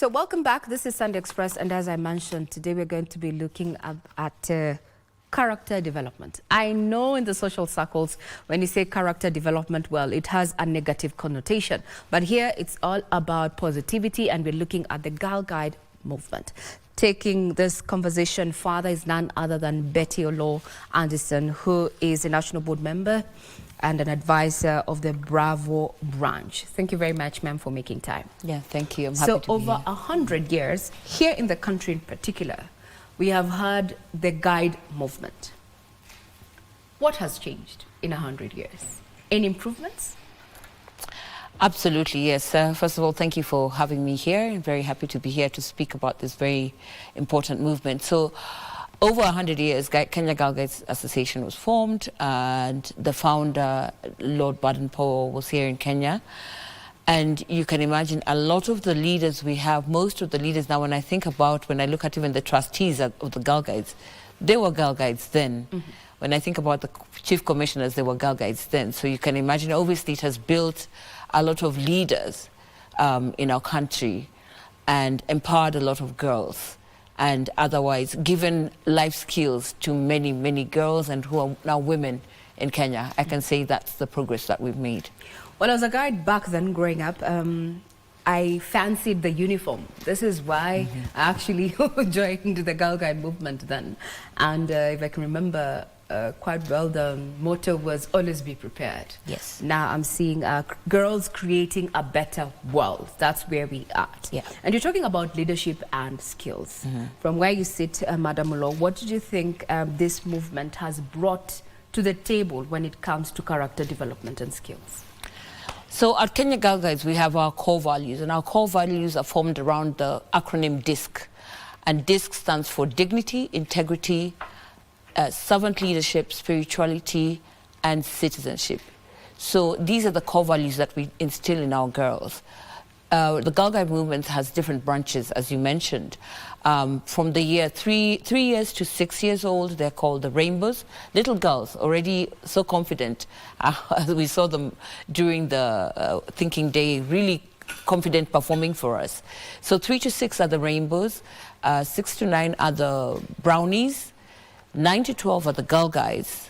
So welcome back. This is Sunday Express, and as I mentioned, today we're going to be looking at character development. I know in the social circles, when you say character development, well, it has a negative connotation. But here it's all about positivity, and we're looking at the Girl Guide movement. Taking this conversation further is none other than Betty OLOO-ANDERSON, who is a national board member and an advisor of the Bravo branch. Thank you very much, ma'am, for making time. Yeah, thank you. I'm happy to be here. So over 100 years, here in the country in particular, we have had the Guide movement. What has changed in 100 years? Any improvements? Absolutely, yes. First of all, thank you for having me here. I'm very happy to be here to speak about this very important movement. So, over 100 years, Kenya Girl Guides Association was formed, and the founder, Lord Baden-Powell, was here in Kenya. And you can imagine a lot of the leaders we have, most of the leaders now, when I look at even the trustees of the Girl Guides, they were Girl Guides then. Mm-hmm. When I think about the chief commissioners, they were Girl Guides then. So you can imagine, obviously, it has built a lot of leaders in our country and empowered a lot of girls, and otherwise given life skills to many, many girls and who are now women in Kenya. I can say that's the progress that we've made. Well, as a guide back then growing up, I fancied the uniform. This is why I actually joined the Girl Guide movement then. And if I can remember quite well, the motto was always be prepared. Yes. Now I'm seeing girls creating a better world. That's where we are. Yeah. And you're talking about leadership and skills. From where you sit, Madam OLOO, what did you think this movement has brought to the table when it comes to character development and skills? So at Kenya Girl Guides, we have our core values, and our core values are formed around the acronym DISC. And DISC stands for dignity, integrity, servant leadership, spirituality, and citizenship. So these are the core values that we instill in our girls. The Girl Guide movement has different branches, as you mentioned. From the year 3 years to 6 years old, they're called the Rainbows. Little girls, already so confident. We saw them during the Thinking Day, really confident performing for us. So 3 to 6 are the Rainbows, 6 to 9 are the Brownies, 9 to 12 are the Girl Guides,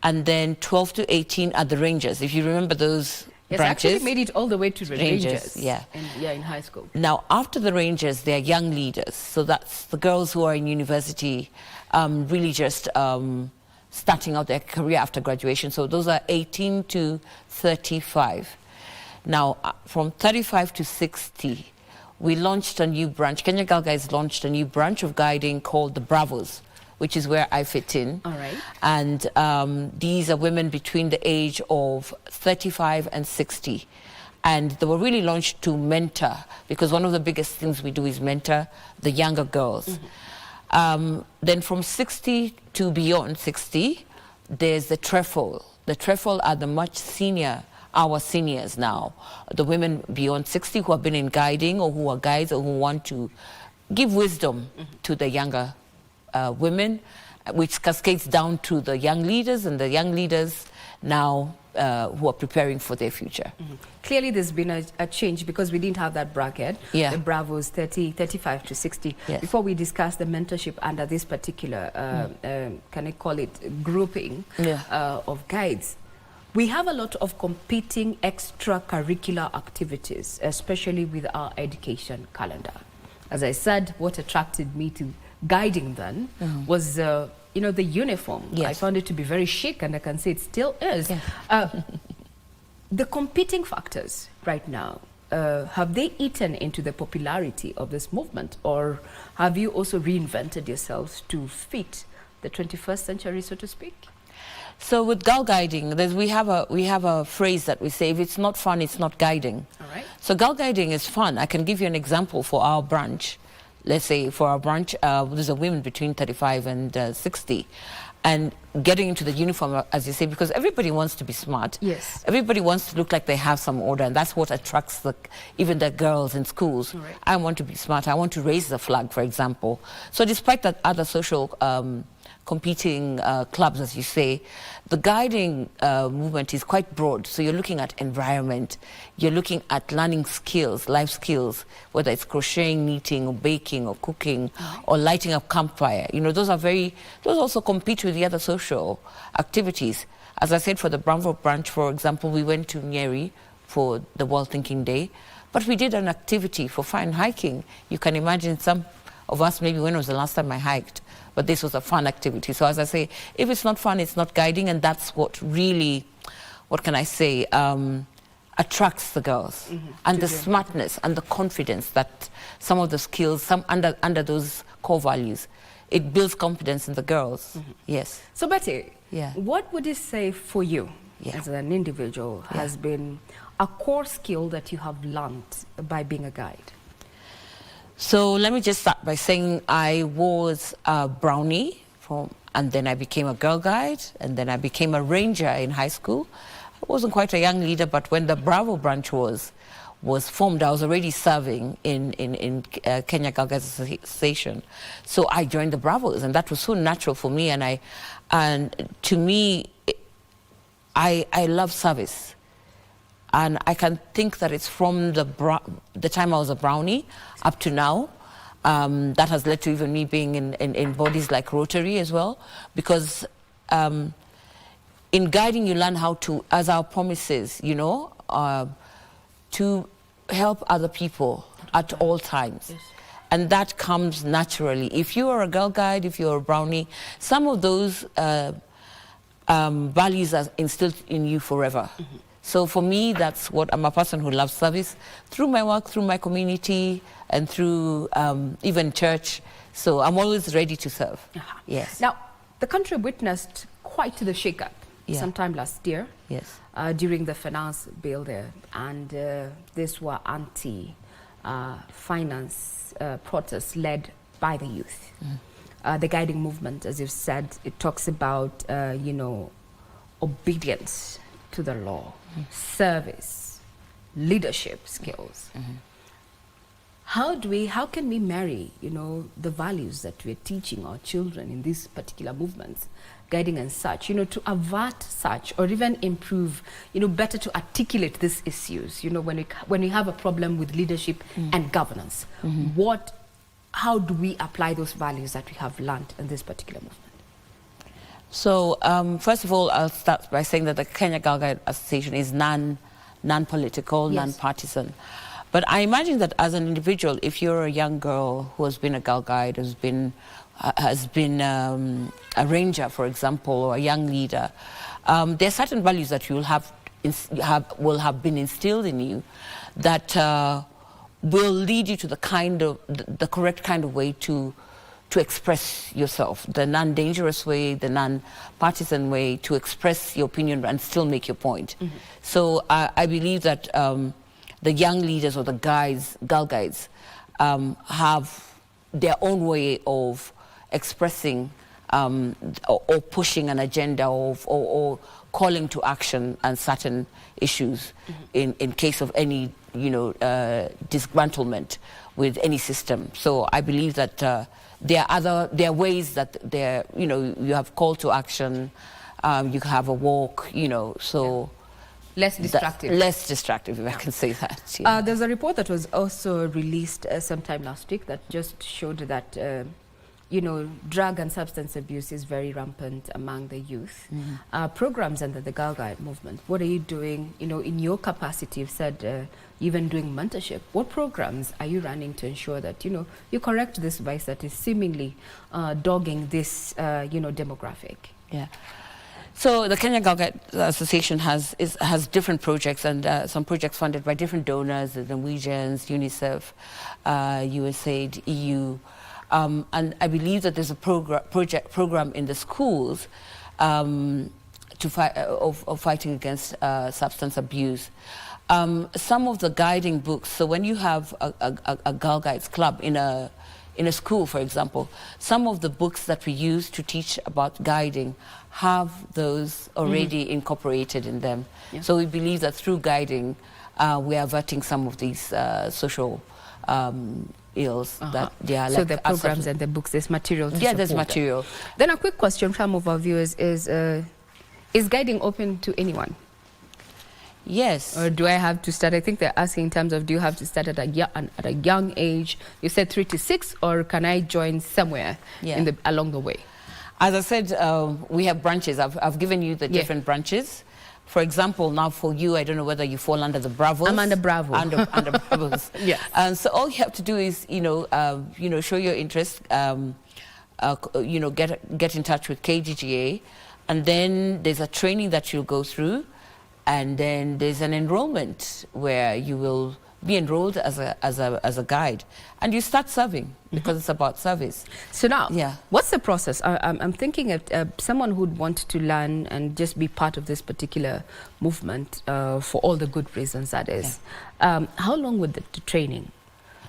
and then 12 to 18 are the Rangers. If you remember those branches. I actually made it all the way to the Rangers. Yeah. In high school. Now, after the Rangers, they're young leaders. So that's the girls who are in university, really just starting out their career after graduation. So those are 18 to 35. Now, from 35 to 60, we launched a new branch. Kenya Girl Guides launched a new branch of guiding called the Bravos, which is where I fit in. All right. And these are women between the age of 35 and 60. And they were really launched to mentor, because one of the biggest things we do is mentor the younger girls. Then from 60 to beyond 60, there's the trefoil. The trefoil are the much senior, our seniors now. The women beyond 60 who have been in guiding, or who are guides, or who want to give wisdom to the younger women, which cascades down to the young leaders, and the young leaders now who are preparing for their future. Clearly there's been a change, because we didn't have that bracket, yeah. The Bravos 35 to 60. Yes. Before we discuss the mentorship under this particular, can I call it grouping, of guides, we have a lot of competing extracurricular activities, especially with our education calendar. As I said, what attracted me to guiding then was, the uniform. Yes. I found it to be very chic, and I can say it still is. Yeah. The competing factors right now, have they eaten into the popularity of this movement, or have you also reinvented yourselves to fit the 21st century, so to speak? So with girl guiding, we have a phrase that we say: if it's not fun, it's not guiding. All right. So girl guiding is fun. I can give you an example for our branch. Let's say for our branch, there's a women between 35 and 60. And getting into the uniform, as you say, because everybody wants to be smart. Yes. Everybody wants to look like they have some order, and that's what attracts even the girls in schools. Right. I want to be smart. I want to raise the flag, for example. So despite that other social competing clubs, as you say, the guiding movement is quite broad. So you're looking at environment, you're looking at learning skills, life skills, whether it's crocheting, knitting, or baking, or cooking, or lighting up campfire. You know, those also compete with the other social activities. As I said, for the Bravo branch, for example, we went to Nyeri for the World Thinking Day, but we did an activity for fun hiking. You can imagine some of us, maybe when was the last time I hiked? But this was a fun activity. So as I say, if it's not fun, it's not guiding, and that's what really, what can I say, attracts the girls. And the smartness and the confidence that some of the skills, under those core values, it builds confidence in the girls. Yes. So Betty, what would you say for you as an individual has been a core skill that you have learned by being a guide? So let me just start by saying I was a brownie, and then I became a girl guide, and then I became a ranger in high school. I wasn't quite a young leader, but when the Bravo branch was formed, I was already serving in Kenya Girl Guides Association. So I joined the Bravos, and that was so natural for me. And to me, I love service. And I can think that it's from the time I was a brownie up to now. That has led to even me being in bodies like Rotary as well. Because in guiding, you learn how to, as our promises, you know, to help other people at all times. Yes. And that comes naturally. If you are a girl guide, if you're a brownie, some of those values are instilled in you forever. So for me, that's what I'm a person who loves service through my work, through my community, and through even church. So I'm always ready to serve. Yes. Now, the country witnessed quite the shake-up sometime last year during the finance bill there. And these were anti-finance protests led by the youth. The guiding movement, as you've said, it talks about, you know, obedience to the law, service, leadership skills. How can we marry, you know, the values that we're teaching our children in these particular movements, guiding and such, you know, to avert such or even improve, you know, better to articulate these issues, you know, when we have a problem with leadership and governance, how do we apply those values that we have learned in this particular movement? So first of all, I'll start by saying that the Kenya Girl Guide Association is non-political, non-partisan. But I imagine that as an individual, if you're a young girl who has been a girl guide, has been a ranger, for example, or a young leader, there are certain values that you will have been instilled in you that will lead you to the correct kind of way to express yourself, the non-dangerous way, the non-partisan way to express your opinion and still make your point. So I believe that the young leaders or the girl guides have their own way of expressing or pushing an agenda or calling to action on certain issues in case of any, you know, disgruntlement with any system. So I believe that there are ways that you know, you have call to action, you have a walk, you know, so. Less distractive. Less distractive, if I can say that. There's a report that was also released sometime last week that just showed that, you know, drug and substance abuse is very rampant among the youth. Programs under the Girl Guide movement, what are you doing, you know, in your capacity? You've said even doing mentorship. What programs are you running to ensure that, you know, you correct this vice that is seemingly dogging this, you know, demographic? So the Kenya Girl Guide Association has different projects, and some projects funded by different donors, the Norwegians, UNICEF, USAID, EU. And I believe that there's a program in the schools of fighting against substance abuse. Some of the guiding books, so when you have a Girl Guides club in a school, for example, some of the books that we use to teach about guiding have those already incorporated in them. So we believe that through guiding, we are averting some of these social that they are so the programs and the books, there's material to yeah, there's support material. Then a quick question from our viewers is guiding open to anyone? Yes. Or do I have to start? I think they're asking in terms of, do you have to start at a young age? You said 3 to 6, or can I join somewhere along the way? As I said, we have branches. I've given you the different branches. For example, now for you, I don't know whether you fall under the Bravos. I'm under Bravo. Under Bravos. Yes. And so all you have to do is, show your interest. Get in touch with KGGA, and then there's a training that you'll go through, and then there's an enrollment where you will be enrolled as a guide, and you start serving because it's about service. So now, what's the process? I'm thinking of someone who'd want to learn and just be part of this particular movement for all the good reasons, that is. How long would the training?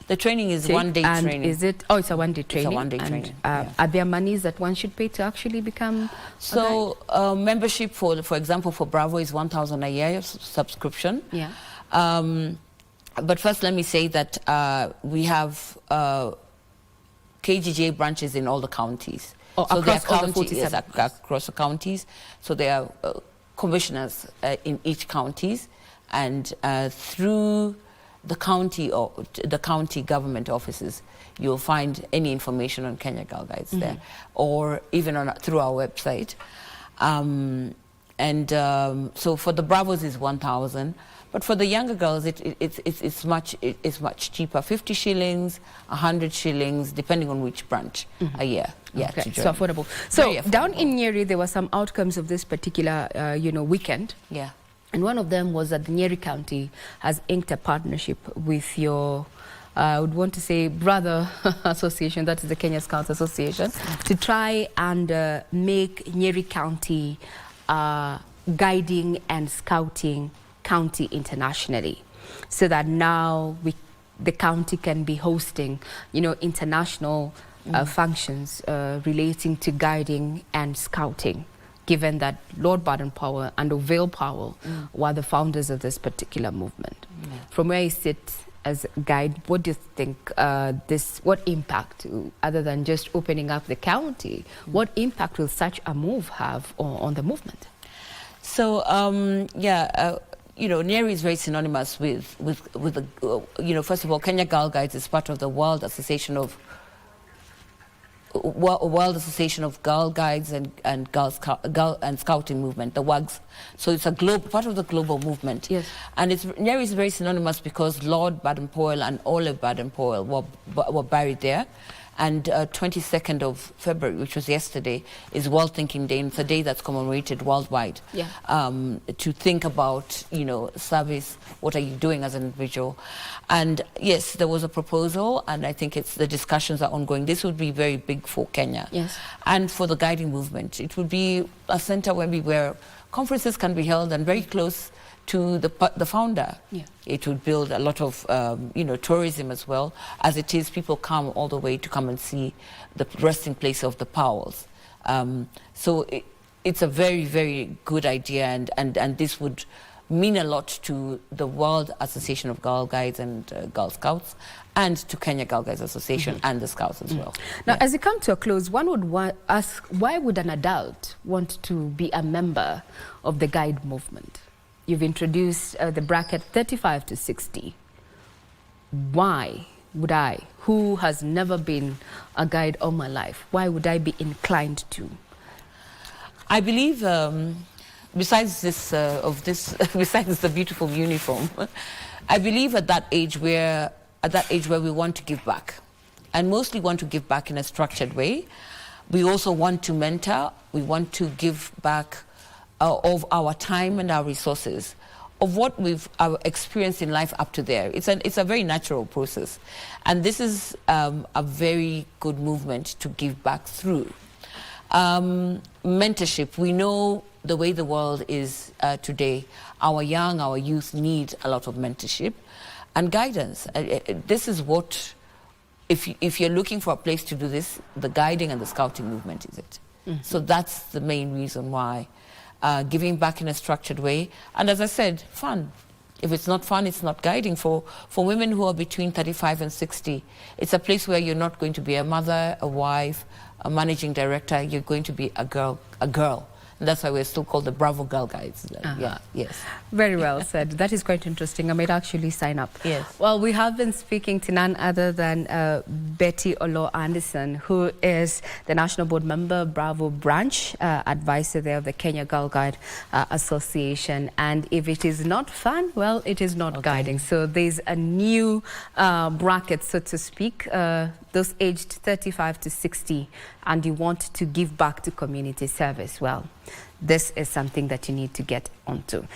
The training is one-day training. Is it? Oh, it's a one-day training. It's a one-day training. Are there monies that one should pay to actually become? So membership, for example, for Bravo is 1,000 a year subscription. Yeah. But first, let me say that we have KGJ branches in all the counties. Oh, so across all the 47? Yes, across the counties. So there are commissioners in each counties, and through the county government offices, you'll find any information on Kenya Girl Guides there, or even through our website. So for the Bravos is 1,000. But for the younger girls, it's much cheaper. 50 shillings, 100 shillings, depending on which branch a year. Yeah, okay. So affordable. So down in Nyeri, there were some outcomes of this particular, weekend. Yeah. And one of them was that the Nyeri County has inked a partnership with your, I would want to say, brother association, that is the Kenya Scouts Association, to try and make Nyeri County guiding and scouting county internationally, so that now the county can be hosting, international functions relating to guiding and scouting, given that Lord Baden-Powell and O'Vale Powell were the founders of this particular movement. From where you sit as a guide, what do you think what impact, other than just opening up the county, what impact will such a move have on the movement? So, Nyeri is very synonymous with the, first of all, Kenya Girl Guides is part of the World Association of Girl Guides and Girl and Scouting movement, the WAGS. So it's a part of the global movement. Yes. And Nyeri is very synonymous because Lord Baden-Powell and Olive Baden-Powell were buried there. And 22nd of February, which was yesterday, is World Thinking Day. And it's a day that's commemorated worldwide to think about, service, what are you doing as an individual. And yes, there was a proposal, and I think the discussions are ongoing. This would be very big for Kenya. Yes. And for the guiding movement. It would be a center where conferences can be held and very close to the founder. Yeah. It would build a lot of tourism as well. As it is, people come all the way to come and see the resting place of the Powells. So it's a very, very good idea, and this would mean a lot to the World Association of Girl Guides and Girl Scouts, and to Kenya Girl Guides Association and the Scouts as well. Now, as it comes to a close, one would ask, why would an adult want to be a member of the guide movement? You've introduced the bracket 35 to 60. Why would I, who has never been a guide all my life, why would I be inclined to? I believe, besides besides the beautiful uniform, I believe at that age where we want to give back, and mostly want to give back in a structured way. We also want to mentor. We want to give back of our time and our resources, of what we've experienced in life up to there. It's a very natural process, and this is a very good movement to give back through. Mentorship. We know the way the world is today. Our youth need a lot of mentorship and guidance. This is what, if you're looking for a place to do this, the guiding and the scouting movement is it. So that's the main reason why. Giving back in a structured way, and as I said, fun. If it's not fun, it's not guiding. For women who are between 35 and 60, it's a place where you're not going to be a mother, a wife, a managing director. You're going to be a girl. And that's why we're still called the Bravo Girl Guides. Yeah, yes. Very well said. That is quite interesting. I might actually sign up. Yes. Well, we have been speaking to none other than Betty OLOO-ANDERSON, who is the National Board Member, Bravo Branch, advisor there of the Kenya Girl Guide Association. And if it is not fun, well, it is not guiding. So there's a new bracket, so to speak, those aged 35 to 60, and you want to give back to community service. Well, this is something that you need to get onto.